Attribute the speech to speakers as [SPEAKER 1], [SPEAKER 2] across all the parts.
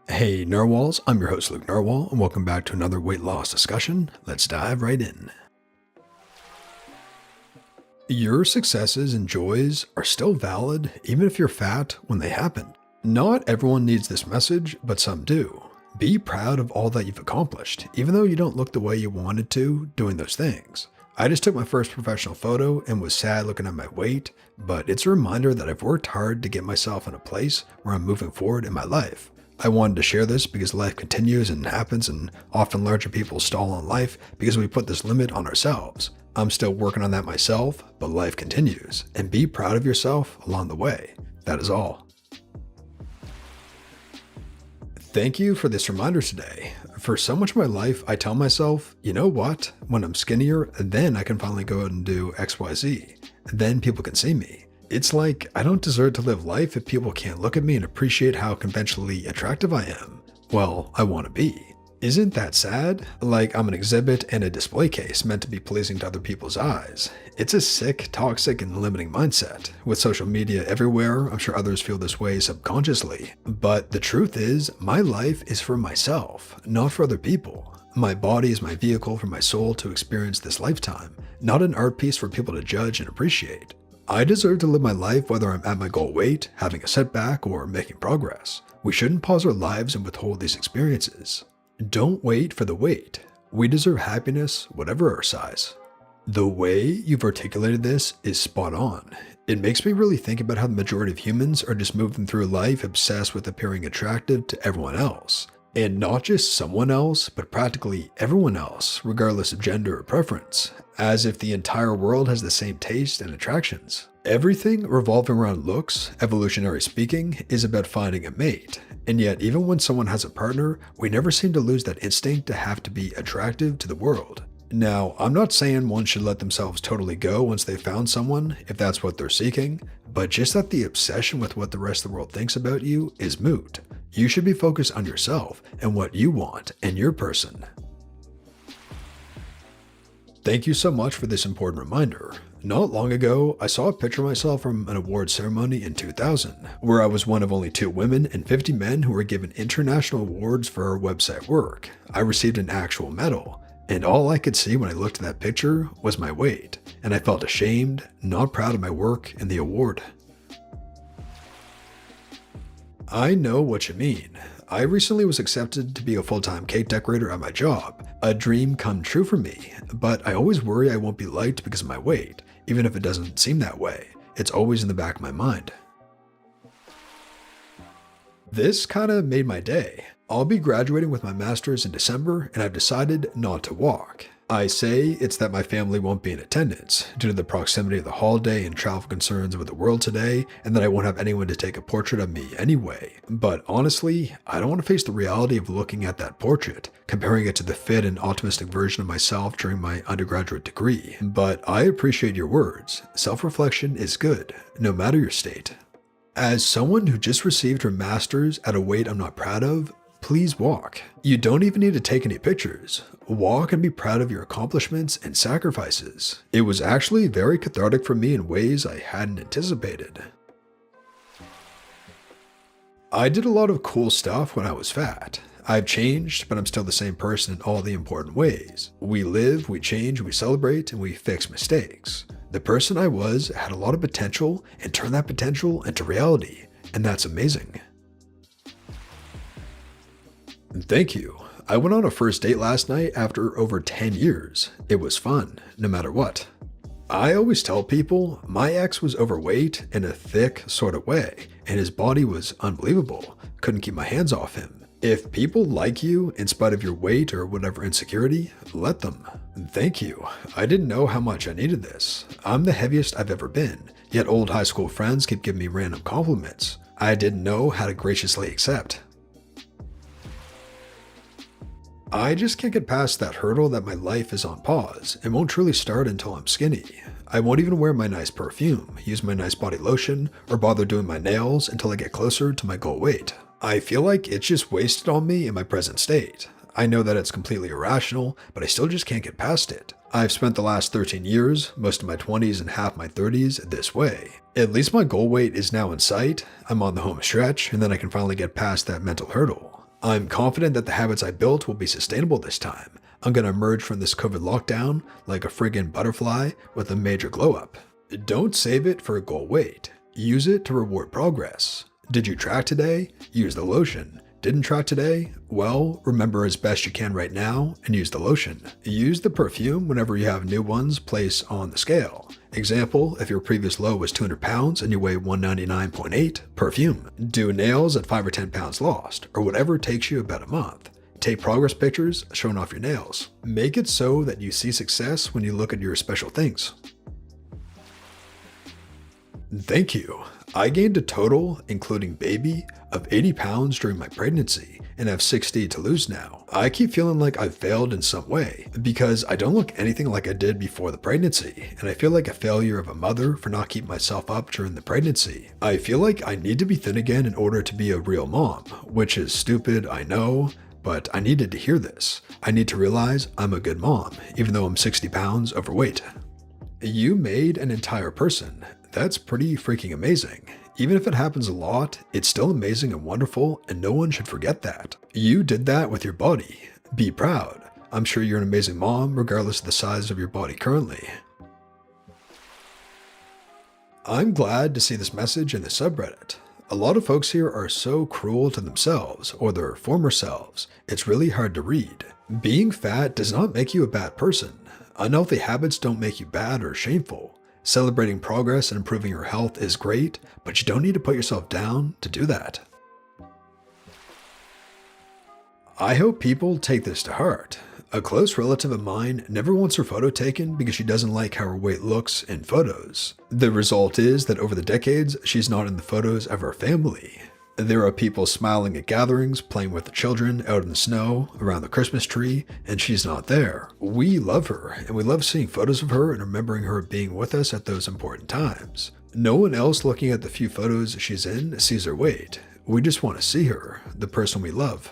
[SPEAKER 1] Hey Narwhals, I'm your host Luke Narwhal, and welcome back to another weight loss discussion. Let's dive right in. Your successes and joys are still valid even if you're fat when they happen. Not everyone needs this message, but some do. Be proud of all that you've accomplished, even though you don't look the way you wanted to doing those things. I just took my first professional photo and was sad looking at my weight, but it's a reminder that I've worked hard to get myself in a place where I'm moving forward in my life. I wanted to share this because life continues and happens, and often larger people stall on life because we put this limit on ourselves. I'm still working on that myself, but life continues, and be proud of yourself along the way. That is all. Thank you for this reminder today. For so much of my life, I tell myself, you know what? When I'm skinnier, then I can finally go out and do XYZ. Then people can see me. It's like I don't deserve to live life if people can't look at me and appreciate how conventionally attractive I am. Well, I want to be. Isn't that sad? Like I'm an exhibit and a display case meant to be pleasing to other people's eyes. It's a sick, toxic, and limiting mindset. With social media everywhere, I'm sure others feel this way subconsciously. But the truth is, my life is for myself, not for other people. My body is my vehicle for my soul to experience this lifetime, not an art piece for people to judge and appreciate. I deserve to live my life whether I'm at my goal weight, having a setback, or making progress. We shouldn't pause our lives and withhold these experiences. Don't wait for the wait. We deserve happiness, whatever our size. The way you've articulated this is spot on. It makes me really think about how the majority of humans are just moving through life obsessed with appearing attractive to everyone else. And not just someone else, but practically everyone else, regardless of gender or preference, as if the entire world has the same taste and attractions. Everything revolving around looks, evolutionary speaking, is about finding a mate. And yet, even when someone has a partner, we never seem to lose that instinct to have to be attractive to the world. Now, I'm not saying one should let themselves totally go once they've found someone, if that's what they're seeking, but just that the obsession with what the rest of the world thinks about you is moot. You should be focused on yourself and what you want and your person. Thank you so much for this important reminder. Not long ago, I saw a picture of myself from an award ceremony in 2000, where I was one of only 2 women and 50 men who were given international awards for our website work. I received an actual medal, and all I could see when I looked at that picture was my weight, and I felt ashamed, not proud of my work and the award. I know what you mean. I recently was accepted to be a full-time cake decorator at my job, a dream come true for me, but I always worry I won't be liked because of my weight, even if it doesn't seem that way. It's always in the back of my mind. This kinda made my day. I'll be graduating with my master's in December, and I've decided not to walk. I say it's that my family won't be in attendance due to the proximity of the holiday and travel concerns with the world today, and that I won't have anyone to take a portrait of me anyway. But honestly, I don't want to face the reality of looking at that portrait, comparing it to the fit and optimistic version of myself during my undergraduate degree. But I appreciate your words. Self-reflection is good, no matter your state. As someone who just received her master's at a weight I'm not proud of, please walk. You don't even need to take any pictures. Walk and be proud of your accomplishments and sacrifices. It was actually very cathartic for me in ways I hadn't anticipated. I did a lot of cool stuff when I was fat. I've changed, but I'm still the same person in all the important ways. We live, we change, we celebrate, and we fix mistakes. The person I was had a lot of potential and turned that potential into reality, and that's amazing. Thank you. I went on a first date last night after over 10 years. It was fun, no matter what. I always tell people my ex was overweight in a thick sort of way, and his body was unbelievable. Couldn't keep my hands off him. If people like you in spite of your weight or whatever insecurity, let them. Thank you. I didn't know how much I needed this. I'm the heaviest I've ever been, yet old high school friends keep giving me random compliments. I didn't know how to graciously accept. I just can't get past that hurdle that my life is on pause and won't truly start until I'm skinny. I won't even wear my nice perfume, use my nice body lotion, or bother doing my nails until I get closer to my goal weight. I feel like it's just wasted on me in my present state. I know that it's completely irrational, but I still just can't get past it. I've spent the last 13 years, most of my 20s and half my 30s, this way. At least my goal weight is now in sight, I'm on the home stretch, and then I can finally get past that mental hurdle. I'm confident that the habits I built will be sustainable this time. I'm gonna emerge from this COVID lockdown like a friggin' butterfly with a major glow up. Don't save it for a goal weight. Use it to reward progress. Did you track today? Use the lotion. Didn't track today? Well, remember as best you can right now and use the lotion. Use the perfume whenever you have new ones placed on the scale. Example, if your previous low was 200 pounds and you weigh 199.8, perfume. Do nails at 5 or 10 pounds lost, or whatever takes you about a month. Take progress pictures showing off your nails. Make it so that you see success when you look at your special things. Thank you. I gained a total, including baby, of 80 pounds during my pregnancy and have 60 to lose now. I keep feeling like I've failed in some way because I don't look anything like I did before the pregnancy, and I feel like a failure of a mother for not keeping myself up during the pregnancy. I feel like I need to be thin again in order to be a real mom, which is stupid, I know, but I needed to hear this. I need to realize I'm a good mom, even though I'm 60 pounds overweight. You made an entire person. That's pretty freaking amazing. Even if it happens a lot, it's still amazing and wonderful, and no one should forget that. You did that with your body. Be proud. I'm sure you're an amazing mom, regardless of the size of your body currently. I'm glad to see this message in the subreddit. A lot of folks here are so cruel to themselves or their former selves, it's really hard to read. Being fat does not make you a bad person. Unhealthy habits don't make you bad or shameful. Celebrating progress and improving your health is great, but you don't need to put yourself down to do that. I hope people take this to heart. A close relative of mine never wants her photo taken because she doesn't like how her weight looks in photos. The result is that over the decades, she's not in the photos of her family. There are people smiling at gatherings, playing with the children out in the snow, around the Christmas tree, and she's not there. We love her, and we love seeing photos of her and remembering her being with us at those important times. No one else looking at the few photos she's in sees her weight. We just want to see her, the person we love.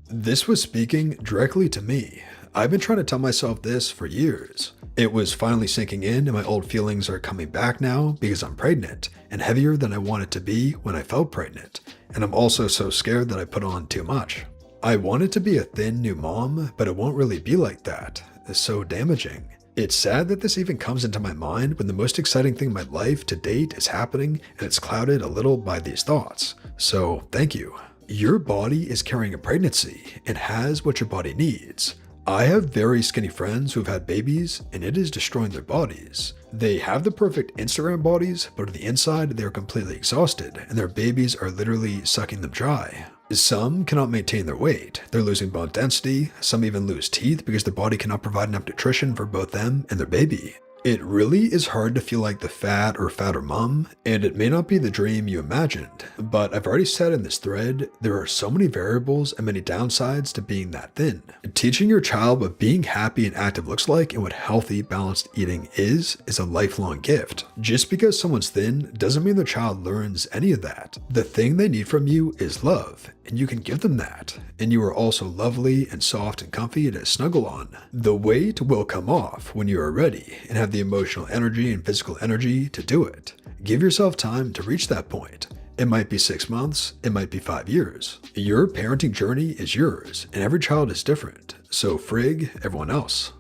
[SPEAKER 1] This was speaking directly to me. I've been trying to tell myself this for years. It was finally sinking in, and my old feelings are coming back now because I'm pregnant and heavier than I wanted to be when I felt pregnant. And I'm also so scared that I put on too much. I wanted to be a thin new mom, but it won't really be like that. It's so damaging. It's sad that this even comes into my mind when the most exciting thing in my life to date is happening, and it's clouded a little by these thoughts. So thank you. Your body is carrying a pregnancy and has what your body needs. I have very skinny friends who've had babies, and it is destroying their bodies. They have the perfect Instagram bodies, but on the inside, they're completely exhausted, and their babies are literally sucking them dry. Some cannot maintain their weight. They're losing bone density. Some even lose teeth because their body cannot provide enough nutrition for both them and their baby. It really is hard to feel like the fat or fatter mom, and it may not be the dream you imagined, but I've already said in this thread, there are so many variables and many downsides to being that thin. Teaching your child what being happy and active looks like and what healthy, balanced eating is a lifelong gift. Just because someone's thin doesn't mean the child learns any of that. The thing they need from you is love, and you can give them that. And you are also lovely and soft and comfy to snuggle on. The weight will come off when you are ready and have the emotional energy and physical energy to do it. Give yourself time to reach that point. It might be 6 months, it might be 5 years. Your parenting journey is yours, and every child is different. So frig everyone else.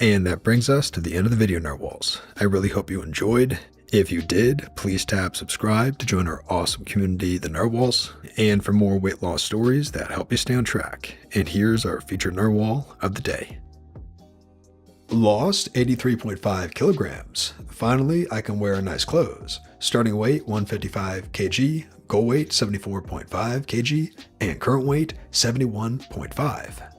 [SPEAKER 1] And that brings us to the end of the video, Narwhals. I really hope you enjoyed. If you did, please tap subscribe to join our awesome community, the Narwhals, and for more weight loss stories that help you stay on track. And here's our featured Narwhal of the day. Lost 83.5 kilograms. Finally, I can wear nice clothes. Starting weight 155 kg, goal weight 74.5 kg, and current weight 71.5.